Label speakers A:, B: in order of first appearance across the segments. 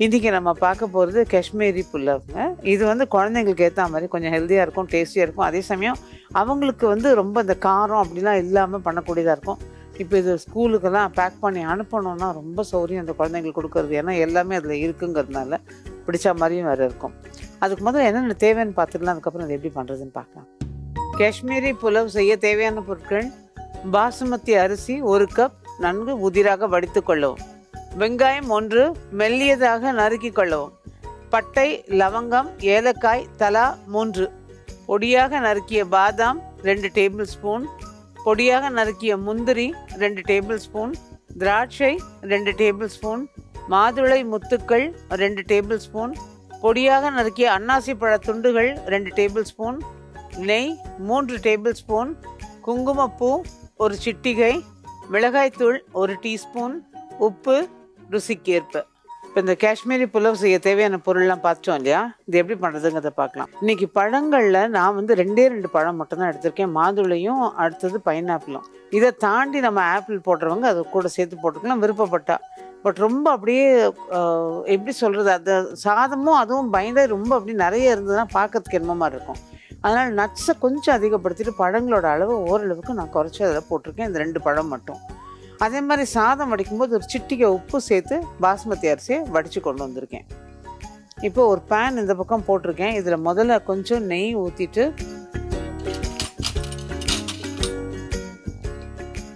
A: இன்றைக்கி நம்ம பார்க்க போகிறது காஷ்மீரி புலாவ்ங்க. இது வந்து குழந்தைங்களுக்கு ஏற்ற மாதிரி கொஞ்சம் ஹெல்த்தியாக இருக்கும், டேஸ்டியாக இருக்கும். அதே சமயம் அவங்களுக்கு வந்து ரொம்ப இந்த காரம் அப்படிலாம் இல்லாமல் பண்ணக்கூடியதாக இருக்கும். இப்போ இது ஸ்கூலுக்கெல்லாம் பேக் பண்ணி அனுப்பணுன்னா ரொம்ப சௌரியம் அந்த குழந்தைங்களுக்கு கொடுக்குறது. ஏன்னா எல்லாமே அதில் இருக்குங்கிறதுனால பிடிச்ச மாதிரியும் வேறு இருக்கும். அதுக்கு முதல்ல என்னென்ன தேவைன்னு பார்த்துக்கலாம், அதுக்கப்புறம் அது எப்படி பண்ணுறதுன்னு பார்க்கலாம். காஷ்மீரி புலாவ் செய்ய தேவையான பொருட்கள்: பாசுமதி அரிசி 1 கப் நன்கு உதிராக வடித்து கொள்ளவும், வெங்காயம் 1 மெல்லியதாக நறுக்கி கொள்ளவும், பட்டை, லவங்கம், ஏலக்காய் தலா 3, பொடியாக நறுக்கிய பாதாம் 2 டேபிள் ஸ்பூன், பொடியாக நறுக்கிய முந்திரி 2 டேபிள் ஸ்பூன், திராட்சை 2 டேபிள் ஸ்பூன், மாதுளை முத்துக்கள் 2 டேபிள் ஸ்பூன், பொடியாக நறுக்கிய அன்னாசி பழ துண்டுகள் 2 டேபிள் ஸ்பூன், நெய் 3 டேபிள் ஸ்பூன், குங்குமப்பூ 1 சிட்டிகை, மிளகாய்த்தூள் 1 டீஸ்பூன், உப்பு ருசிக்கேற்ப. இப்போ இந்த காஷ்மீரி புலாவ் செய்ய தேவையான பொருள்லாம் பார்த்துட்டோம் இல்லையா? இது எப்படி பண்ணுறதுங்கிறத பார்க்கலாம். இன்றைக்கி பழங்களில் நான் வந்து 2 பழம் மட்டும்தான் எடுத்திருக்கேன், மாதுளையும் அடுத்தது பைனாப்பிளும். இதை தாண்டி நம்ம ஆப்பிள் போடுறவங்க அது கூட சேர்த்து போட்டுக்கலாம் விருப்பப்பட்டா. பட் ரொம்ப அப்படியே எப்படி சொல்கிறது, அது சாதமும் அதுவும் பயந்து ரொம்ப அப்படி நிறைய இருந்ததுன்னா பார்க்கறதுக்கு என்னமோ மாதிரி இருக்கும். அதனால் நட்ஸை கொஞ்சம் அதிகப்படுத்திட்டு பழங்களோட அளவு ஓரளவுக்கு நான் குறைச்சி அதில் போட்டிருக்கேன், இந்த 2 பழம் மட்டும். அதே மாதிரி சாதம் வடிக்கும்போது ஒரு சிட்டிகை உப்பு சேர்த்து பாஸ்மதி அரிசியை வடித்து கொண்டு வந்திருக்கேன். இப்போ ஒரு பேன் இந்த பக்கம் போட்டிருக்கேன். இதில் முதல்ல கொஞ்சம் நெய் ஊற்றிட்டு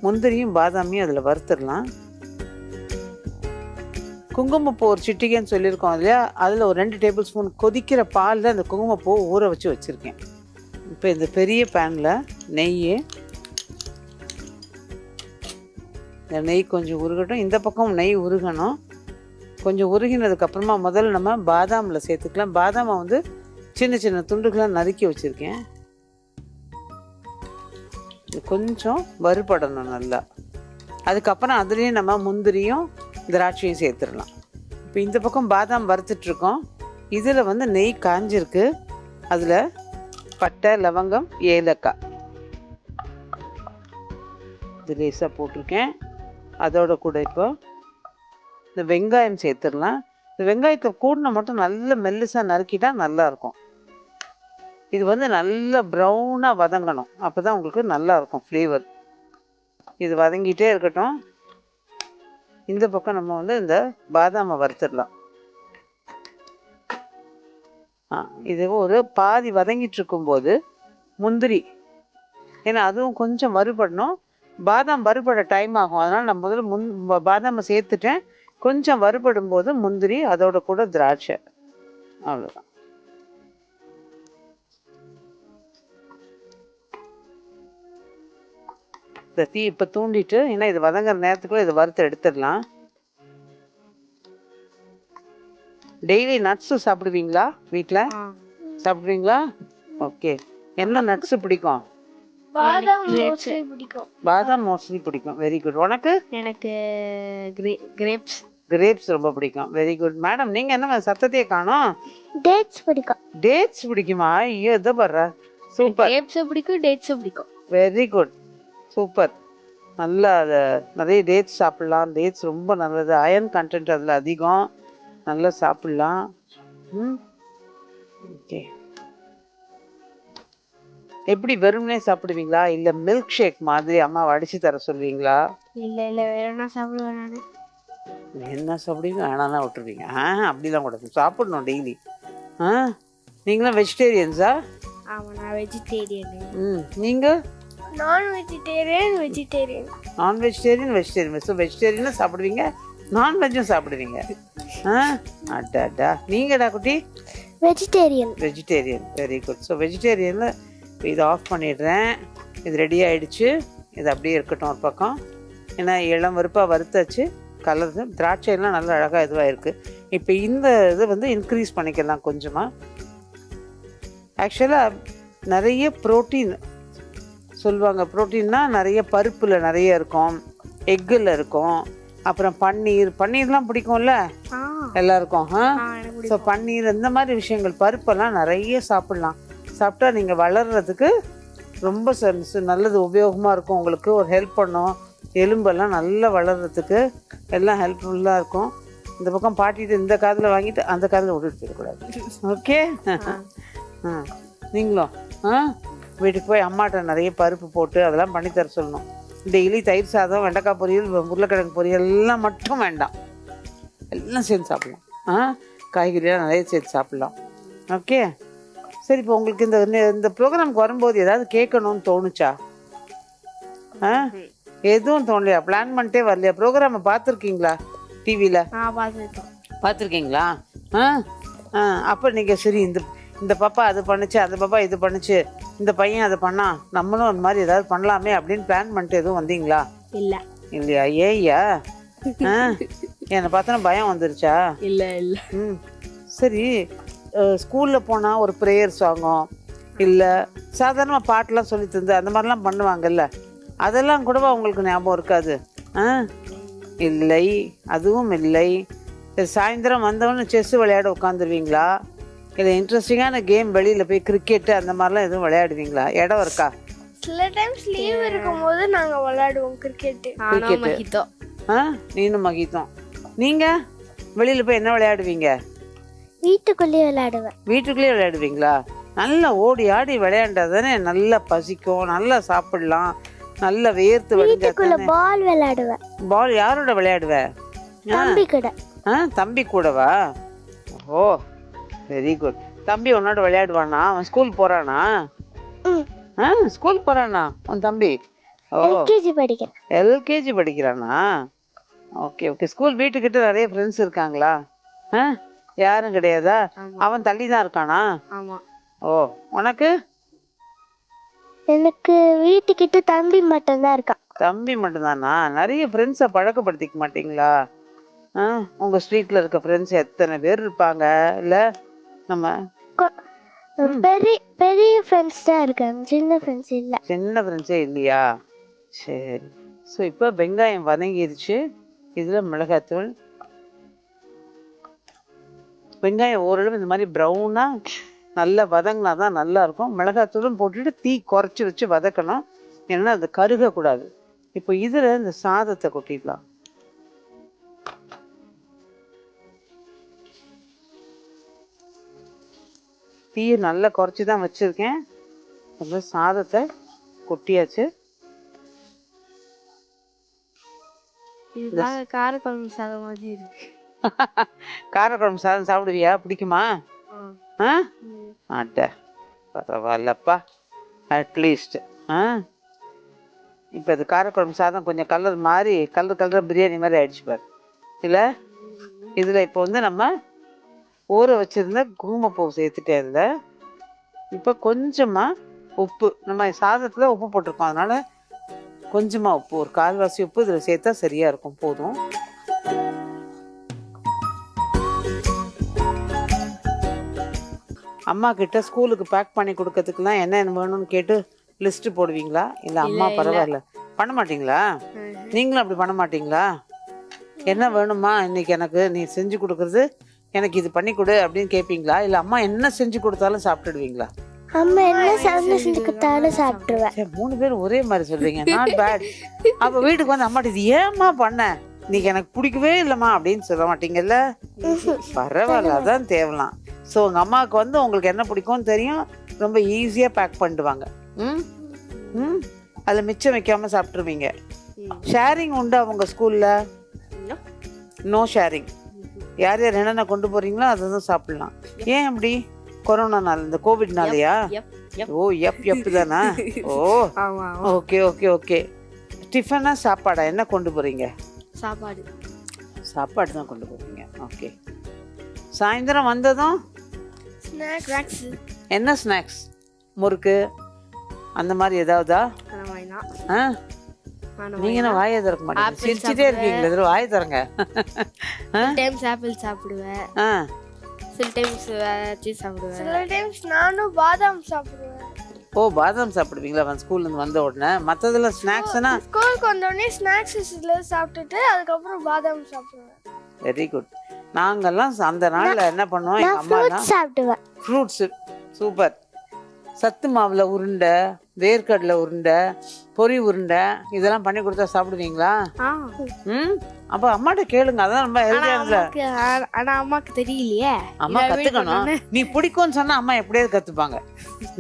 A: முந்திரியும் பாதாமியும் அதில் வறுத்துடலாம். குங்குமப்பூ ஒரு சிட்டிகைன்னு சொல்லியிருக்கோம் இல்லையா, அதில் ஒரு 2 டேபிள் ஸ்பூன் கொதிக்கிற பாலில் அந்த குங்குமப்பூ ஊற வச்சு வச்சுருக்கேன். இப்போ இந்த பெரிய பேனில் நெய் கொஞ்சம் உருகட்டும். இந்த பக்கம் நெய் உருகணும். கொஞ்சம் உருகினதுக்கப்புறமா முதல்ல நம்ம பாதாமில் சேர்த்துக்கலாம். பாதாமை வந்து சின்ன சின்ன துண்டுகளாக நறுக்கி வச்சுருக்கேன். இது கொஞ்சம் வறுபடணும் நல்லா. அதுக்கப்புறம் அதுலேயும் நம்ம முந்திரியும் திராட்சையும் சேர்த்துடலாம். இப்போ இந்த பக்கம் பாதாம் வறுத்துட்ருக்கோம். இதில் வந்து நெய் காஞ்சிருக்கு. அதில் பட்டை, லவங்கம், ஏலக்காய் இது லேசாக போட்டிருக்கேன். அதோட கூட இப்போ இந்த வெங்காயம் சேர்த்துடலாம். இந்த வெங்காயத்தை கூடின மட்டும் நல்ல மெல்லிசாக நறுக்கிட்டா நல்லாயிருக்கும். இது வந்து நல்ல ப்ரௌனாக வதங்கணும், அப்போ தான் உங்களுக்கு நல்லாயிருக்கும் ஃப்ளேவர். இது வதங்கிட்டே இருக்கட்டும். இந்த பக்கம் நம்ம வந்து இந்த பாதாமை வறுத்துடலாம். இது ஒரு பாதி வதங்கிட்டு இருக்கும்போது முந்திரி, ஏன்னா அதுவும் கொஞ்சம் வறுபடணும். பாதாம் வறுபட டைம் ஆகும், அதனால் நான் முதல்ல பாதாமை சேர்த்துட்டேன். கொஞ்சம் வறுபடும் போது முந்திரி, அதோட கூட திராட்சை, அவ்வளோதான். இந்த தீ இப்போ தூண்டிட்டு, ஏன்னா இது வதங்குற நேரத்துக்குள்ள இதை வறுத்து எடுத்துடலாம். டெய்லி நட்ஸு சாப்பிடுவீங்களா? வீட்டில் சாப்பிடுவீங்களா? ஓகே. என்ன நட்ஸு பிடிக்கும்? பாதாம் மோஸ்ட்லி பிடிக்கும். Very good. உனக்கு? எனக்கு கிரேப்ஸ் ரொம்ப பிடிக்கும். Very good. மேடம், நீங்கள் என்ன சத்தத்தையே காணோம்?
B: டேட்ஸ் பிடிக்கும்.
A: டேட்ஸ் பிடிக்குமா? ஐயோ, இதை பாரு, சூப்பர்.
B: கிரேப்ஸ் பிடிக்கும், டேட்ஸ் பிடிக்கும்.
A: Very good, super. நல்லா அதை நிறைய டேட்ஸ் சாப்பிட்லாம். டேட்ஸ் ரொம்ப நல்லது, அயர்ன் கண்டென்ட் அதில் அதிகம். நல்லா சாப்பிட்லாம். ஓகே. எப்படி வெறும்னே சாப்பிடுவீங்களா, இல்லை மில்க் ஷேக் மாதிரி அம்மா அடிச்சு தர சொல்லுவீங்களா?
B: இல்லை வேணா சாப்பிடுவேன்.
A: நான் என்ன சாப்பிடுவீங்க, வேணான்னா விட்டுருவீங்க? அப்படிலாம் கூடாது, சாப்பிடணும் டெய்லி. நீங்களாம் வெஜிடேரியன்ஸா?
B: ஆமாம், நான் வெஜிடேரியன்.
A: நீங்கள்?
B: நான் வெஜிடேரியன்.
A: நான் வெஜிடேரியன். ஸோ வெஜிடேரியனும் சாப்பிடுவீங்க, நான்வெஜ்ஜும் சாப்பிடுவீங்க. அடாடா. நீங்கடா குட்டி?
B: வெஜிடேரியன்.
A: Very good. ஸோ வெஜிடேரியனில் இப்போ இதை ஆஃப் பண்ணிடுறேன். இது ரெடி ஆகிடுச்சு. இது அப்படியே இருக்கட்டும் ஒரு பக்கம். ஏன்னா இளம் வறுப்பாக வறுத்தாச்சு. கலர் திராட்சையெல்லாம் நல்லா அழகாக இதுவாக இருக்குது. இப்போ இந்த இது வந்து இன்க்ரீஸ் பண்ணிக்கலாம் கொஞ்சமாக. ஆக்சுவலாக நிறைய ப்ரோட்டீன் சொல்லுவாங்க. ப்ரோட்டீன்னா நிறைய பருப்பில் நிறைய இருக்கும், எக்கில் இருக்கும். அப்புறம் பன்னீர்லாம் பிடிக்கும்ல எல்லாருக்கும். ஸோ பன்னீர், இந்த மாதிரி விஷயங்கள், பருப்பெல்லாம் நிறைய சாப்பிட்லாம். சாப்பிட்டா நீங்கள் வளர்கிறதுக்கு ரொம்ப நல்லது, உபயோகமாக இருக்கும். உங்களுக்கு ஒரு ஹெல்ப் பண்ணும். எலும்பெல்லாம் நல்லா வளர்கிறதுக்கு எல்லாம் ஹெல்ப்ஃபுல்லாக இருக்கும். இந்த பக்கம் பாட்டிட்டு இந்த காதில் வாங்கிட்டு அந்த காதில் விட்டுட்டு போயிடக்கூடாது. ஓகே? நீங்களும் வீட்டுக்கு போய் அம்மாட்ட நிறைய பருப்பு போட்டு அதெல்லாம் பண்ணித்தர சொல்லணும். டெய்லி தயிர் சாதம், வெண்டைக்காய் பொரியல், உருளைக்கிழங்கு பொரியல் எல்லாம் மட்டும் வேண்டாம், எல்லாம் சேர்ந்து சாப்பிடலாம். காய்கறியெல்லாம் நிறைய சேர்த்து சாப்பிட்லாம். ஓகே? சரி, இப்போ உங்களுக்கு இந்த ப்ரோக்ராமுக்கு வரும்போது ஏதாவது கேட்கணும்னு தோணுச்சா? எதுவும் தோணலையா? பிளான் பண்ணிட்டே வரலையா? ப்ரோக்ராமை பார்த்துருக்கீங்களா டிவியில்? பார்த்துருக்கீங்களா? அப்போ நீங்கள் சரி இந்த பாப்பா அது பண்ணுச்சு, அந்த பாப்பா இது பண்ணுச்சு, இந்த பையன் அதை பண்ணா, நம்மளும் அந்த மாதிரி ஏதாவது பண்ணலாமே அப்படின்னு பிளான் பண்ணிட்டு எதுவும் வந்தீங்களா? இல்லையா? ஏய்யா என்னை பார்த்தோன்னா பயம் வந்துருச்சா?
B: இல்லை.
A: சரி, ஸ்கூலில் போனால் ஒரு ப்ரேயர் சாங்கும் இல்லை சாதாரணமாக பாட்டெலாம் சொல்லி தந்து அந்த மாதிரிலாம் பண்ணுவாங்கல்ல, அதெல்லாம் கூடவா உங்களுக்கு ஞாபகம் இருக்காது? இல்லை, அதுவும் இல்லை. சாயந்தரம் வந்தவொன்னு செஸ் விளையாட உட்காந்துருவீங்களா? இல்லை இன்ட்ரெஸ்டிங்கான கேம் வெளியில் போய் கிரிக்கெட்டு அந்த மாதிரிலாம் எதுவும் விளையாடுவீங்களா? இடம் இருக்கா?
B: சில டைம்ஸ் லீவ் இருக்கும்போது நாங்கள் விளையாடுவோம் கிரிக்கெட்டு.
A: நீனும் மகித்தோம். நீங்கள் வெளியில் போய் என்ன விளையாடுவீங்க?
B: வீட்டுக்குள்ளேயே விளையாடுவேன்.
A: வீட்டுக்குள்ளேயே விளையாடுவீங்களா? நல்லா ஓடி ஆடி விளையாண்டா தானே நல்லா பசிக்கும், நல்லா சாப்பிடலாம், நல்லா வேர்த்து
B: வீட்டுக்குள்ள பால் விளையாடுவேன்.
A: பால் யாரோட விளையாடுவேன்?
B: தம்பி கூட.
A: தம்பி கூடவா? ஓ, வெரி குட். தம்பி உன்னோட விளையாடுவானா? அவன் ஸ்கூல் போறானா? ஸ்கூல் போறானா உன் தம்பி? ஓ, எல்கேஜி படிக்கிறானா? Okay okay. ஸ்கூல் வீட்டுக்கிட்ட நிறைய ஃப்ரெண்ட்ஸ் இருக்காங்களா? யாரும் கிடையாதா? அவன் தள்ளி தான் இருக்கானா? ஓ, உனக்கு?
B: எனக்கு வீட்டுக்கிட்ட தம்பி மட்டும்தான் இருக்கான்.
A: தம்பி மட்டும்தானா? நிறைய ஃப்ரெண்ட்ஸை பழக்கப்படுத்திக்க மாட்டீங்களா? உங்க ஸ்ட்ரீட்ல இருக்க ஃப்ரெண்ட்ஸ் எத்தனை பேர் இருப்பாங்க இல்ல? நம்ம
B: பெரிய ஃப்ரெண்ட்ஸ் தான் இருக்காங்க, சின்ன ஃப்ரெண்ட்ஸ் இல்ல.
A: சின்ன ஃப்ரெண்ட்ஸே இல்லையா? சரி. ஸோ இப்போ வெங்காயம் வதங்கிருச்சு, இதுல மிளகாத்தூள். வெங்காயம் ஓரளவு இந்த மாதிரி ப்ரௌனா நல்லா வதங்கினா தான் நல்லா இருக்கும். மிளகாத்தூளும் போட்டுட்டு தீ குறைச்சி வச்சு வதக்கணும், ஏன்னா அது கருகக்கூடாது. இப்போ இதுல இந்த சாதத்தை கொட்டிடலாம். தீயை நல்லா குறைச்சி தான் வச்சிருக்கேன். அந்த சாதத்தை கொட்டியாச்சு.
B: காரக்குழம்பு சாதம் மாதிரி இருக்கு.
A: காரக்குழம்பு சாதம் சாப்பிடுவியா? பிடிக்குமா? அட பரவாயில்லப்பா, அட்லீஸ்ட். இப்போ இது காரக்குழம்பு சாதம் கொஞ்சம் கலர் மாதிரி கலர் பிரியாணி மாதிரி ஆயிடுச்சு பாரு இல்லை? இதில் இப்போ வந்து நம்ம ஊற வச்சிருந்த குங்குமப்பூ சேர்த்துட்டே இருந்த. இப்போ கொஞ்சமாக உப்பு, நம்ம சாதத்தில் உப்பு போட்டிருக்கோம், அதனால கொஞ்சமாக உப்பு, ஒரு கால்வாசி உப்பு இதில் சேர்த்தா சரியாக இருக்கும், போதும். அம்மா கிட்ட ஸ்கூலுக்கு பேக் பண்ணி கொடுக்கறதுக்குலாம் என்ன வேணும்னு கேட்டு லிஸ்ட் போடுவீங்களா? இல்லை அம்மா பரவாயில்ல பண்ண மாட்டீங்களா? நீங்களும் அப்படி பண்ண மாட்டீங்களா? என்ன வேணுமா இன்னைக்கு எனக்கு நீ செஞ்சு கொடுக்குறது, எனக்கு இது பண்ணி கொடு அப்படின்னு கேட்பீங்களா? இல்லை அம்மா என்ன செஞ்சு கொடுத்தாலும் சாப்பிட்டுடுவீங்களா?
B: அம்மா என்ன செஞ்சு கொடுத்தாலும் சாப்பிடுவேன்.
A: 3 பேரும் ஒரே மாதிரி சொல்றீங்க, நாட் பேட். அப்போ வீட்டுக்கு வந்து அம்மாட்ட இது ஏம்மா பண்ண, இன்னைக்கு எனக்கு பிடிக்கவே இல்லைம்மா அப்படின்னு சொல்ல மாட்டீங்கல்ல? பரவாயில்ல, அதான் தேவலாம். ஸோ உங்கள் அம்மாவுக்கு வந்து உங்களுக்கு என்ன பிடிக்கும்னு தெரியும், ரொம்ப ஈஸியாக பேக் பண்ணிடுவாங்க. அதில் மிச்சம் வைக்காமல் சாப்பிட்ருவீங்க. ஷேரிங் உண்டா உங்கள் ஸ்கூலில்? No sharing. யார் யார் என்னென்ன கொண்டு போகிறீங்களோ அதை தான் சாப்பிட்லாம். ஏன் அப்படி? கொரோனா நாள், இந்த கோவிட்னாலயா? ஓ, எப் தானா? ஓ, ஓகே ஓகே ஓகே. டிஃபனா சாப்பாடா? என்ன கொண்டு போகிறீங்க? சாப்பாடு தான் கொண்டு போகிறீங்க. ஓகே. சாயந்தரம் வந்ததும் என்ன ஸ்நாக்ஸ்? முறுக்கு அந்த மாதிரி ஏதாவதா? நீங்க என்ன வாயை திறக்க மாட்டீங்க, சிரிச்சுட்டே இருக்கீங்களா? இதில் வாயை திறங்க.
B: ஆப்பிள் சாப்பிடுவேன், சில டைம்ஸ் சீஸ் சாப்பிடுவேன், சில டைம்ஸ் நானும் பாதாம் சாப்பிடுவேன்.
A: ஓ, பாதாம் சாப்பிடுவீங்களா அவன் ஸ்கூல்லேருந்து வந்த உடனே? மற்றதெல்லாம் ஸ்நாக்ஸ்னா?
B: ஸ்கூலுக்கு வந்த உடனே ஸ்நாக்ஸ் சாப்பிட்டுட்டு அதுக்கப்புறம் பாதாம் சாப்பிடுவேன்.
A: Very good. நாங்கெல்லாம் அந்த நாளில் என்ன பண்ணுவோம், எங்கள் அம்மா
B: சாப்பிடுவேன்
A: ஃப்ரூட்ஸு. சூப்பர். சத்து மாவில் உருண்டை, வேர்க்கடலை உருண்டை, பொரி உருண்டை இதெல்லாம் பண்ணி கொடுத்தா சாப்பிடுவீங்களா? அப்போ அம்மாட்ட கேளுங்க, அதான் ரொம்ப ஹெல்த்தியாக இருந்தது.
B: ஆனா அம்மாக்கு தெரியலையே.
A: அம்மா கற்றுக்கணும். நீ பிடிக்கும்னு சொன்னால் அம்மா எப்படியாவது கற்றுப்பாங்க.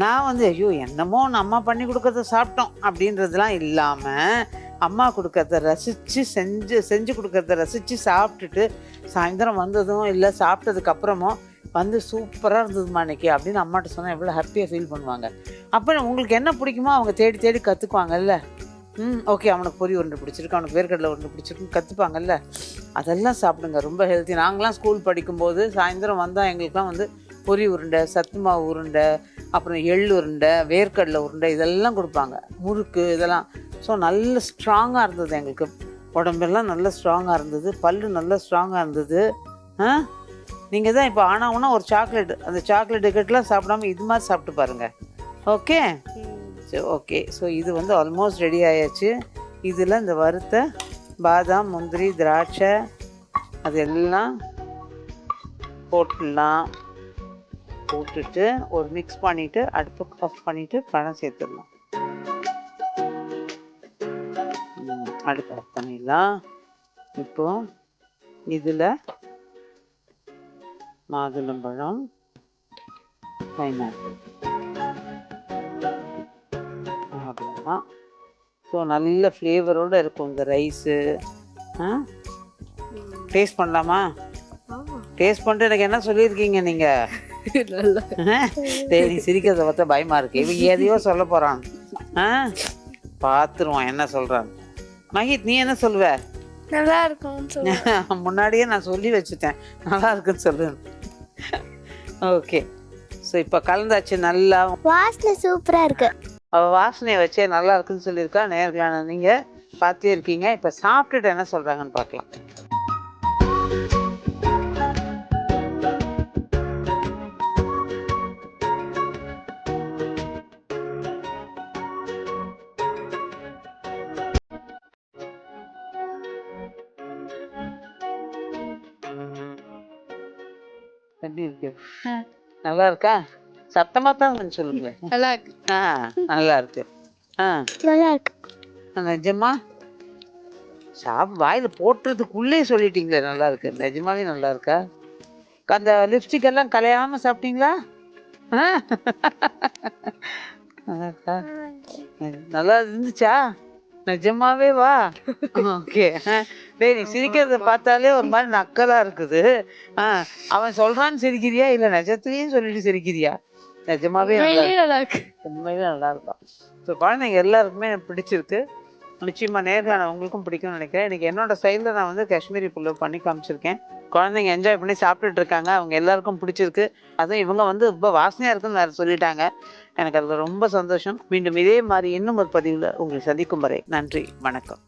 A: நான் வந்து ஐயோ என்னமோ அம்மா பண்ணி கொடுக்கறத சாப்பிட்டோம் அப்படின்றதுலாம் இல்லாமல் அம்மா கொடுக்கறத ரசித்து செஞ்சு கொடுக்கறத ரசித்து சாப்பிட்டுட்டு சாயந்தரம் வந்ததும் இல்லை சாப்பிட்டதுக்கு அப்புறமும் வந்து சூப்பராக இருந்ததுமா இன்னைக்கு அப்படின்னு அம்மாட்ட சொன்னால் எவ்வளோ ஹாப்பியாக ஃபீல் பண்ணுவாங்க. அப்புறம் உங்களுக்கு என்ன பிடிக்குமோ அவங்க தேடி தேடி கற்றுக்குவாங்கல்ல. ஓகே, அவனுக்கு பொரி உருண்டை பிடிச்சிருக்கு, அவனுக்கு வேர்க்கடலை உருண்டை பிடிச்சிருக்குன்னு கற்றுப்பாங்கல்ல. அதெல்லாம் சாப்பிடுங்க, ரொம்ப ஹெல்த்தி. நாங்களாம் ஸ்கூல் படிக்கும்போது சாயந்தரம் வந்தால் எங்களுக்குலாம் வந்து பொரி உருண்டை, சத்து மாவு உருண்டை, அப்புறம் எள் உருண்டை, வேர்க்கடலை உருண்டை இதெல்லாம் கொடுப்பாங்க, முறுக்கு இதெல்லாம். ஸோ நல்ல ஸ்ட்ராங்காக இருந்தது, எங்களுக்கு உடம்பெல்லாம் நல்ல ஸ்ட்ராங்காக இருந்தது, பல்லு நல்ல ஸ்ட்ராங்காக இருந்தது. நீங்கள் தான் இப்போ ஆனாவுன்னா ஒரு சாக்லேட், அந்த சாக்லேட் டிக்கெட்லாம் சாப்பிடாம இது மாதிரி சாப்பிட்டு பாருங்கள். ஓகே, சரி, ஓகே. ஸோ இது வந்து ஆல்மோஸ்ட் ரெடி ஆயாச்சு. இதில் இந்த வறுத்த பாதாம், முந்திரி, திராட்சை அதெல்லாம் போட்டுடலாம். போட்டுட்டு ஒரு மிக்ஸ் பண்ணிவிட்டு அடுப்பு ஆஃப் பண்ணிவிட்டு பழம் சேர்த்துடலாம். அடுப்பு ஆஃப் பண்ணிடலாம். இப்போ இதில் மாதுளம்பழம், பைனாப்பிள் அவ்வளோதான். ஸோ நல்ல ஃப்ளேவரோடு இருக்கும் இந்த ரைஸு. டேஸ்ட் பண்ணலாமா? டேஸ்ட் பண்ணிட்டு எனக்கு என்ன சொல்லியிருக்கீங்க நீங்கள்? நீ சிரிக்கிறத பார்த்தா பயமாக இருக்கு. இவங்க எதையோ சொல்ல போகிறான். பார்த்துருவான் என்ன சொல்கிறான். மஹித், நீ என்ன சொல்லுவ?
B: நல்லா இருக்கும்.
A: முன்னாடியே நான் சொல்லி வச்சுட்டேன் நல்லா இருக்குன்னு சொல்லு. ஓகே, ஸோ இப்போ கலந்தாச்சு. நல்லா
B: வாசனை சூப்பராக இருக்கு.
A: அவள் வாசனையை வச்சே நல்லா இருக்குன்னு சொல்லியிருக்கா. நேர்களான நீங்கள் பார்த்தே இருக்கீங்க. இப்போ சாப்பிட்டுட்டு என்ன சொல்கிறாங்கன்னு பார்க்கலாம். எப்படி இருக்கு? நல்லா இருக்கா? சத்தமாக தான் சொல்லுங்க.
B: நல்லா இருக்கு.
A: நல்லா இருக்கு.
B: நல்லா இருக்கு.
A: நிஜமா வாயில் போட்டுறதுக்குள்ளே சொல்லிட்டீங்களே நல்லா இருக்கு. நிஜமாவே நல்லா இருக்கா? அந்த லிப்ஸ்டிக் எல்லாம் கலையாமல் சாப்பிட்டீங்களா? நல்லா இருந்துச்சா? நிஜமாவே வா. ஓகே, டேய் நீ சிரிக்கிறத பார்த்தாலே ஒரு மாதிரி நக்கலா இருக்குது. அவன் சொல்றான்னு சிரிக்கிறியா இல்லை நிஜத்துலேயும் சொல்லிட்டு சிரிக்கிறியா? நிஜமாவே
B: நல்லா இருக்கு.
A: உண்மையிலே நல்லா இருக்கும். ஸோ குழந்தைங்க எல்லாருக்குமே எனக்கு பிடிச்சிருக்கு. நிச்சயமாக நேர்காண உங்களுக்கும் பிடிக்கும்னு நினைக்கிறேன். இன்றைக்கி என்னோட ஸ்டைலில் நான் வந்து காஷ்மீரி புல்லாவ் பண்ணி காமிச்சிருக்கேன். குழந்தைங்க என்ஜாய் பண்ணி சாப்பிட்டுட்டு இருக்காங்க. அவங்க எல்லாருக்கும் பிடிச்சிருக்கு. அதுவும் இவங்க வந்து ரொம்ப வாசனையாக இருக்குன்னு வேறு சொல்லிட்டாங்க. எனக்கு அதில் ரொம்ப சந்தோஷம். மீண்டும் இதே மாதிரி இன்னும் ஒரு பதிவில் உங்களை சந்திக்கும் வரை நன்றி, வணக்கம்.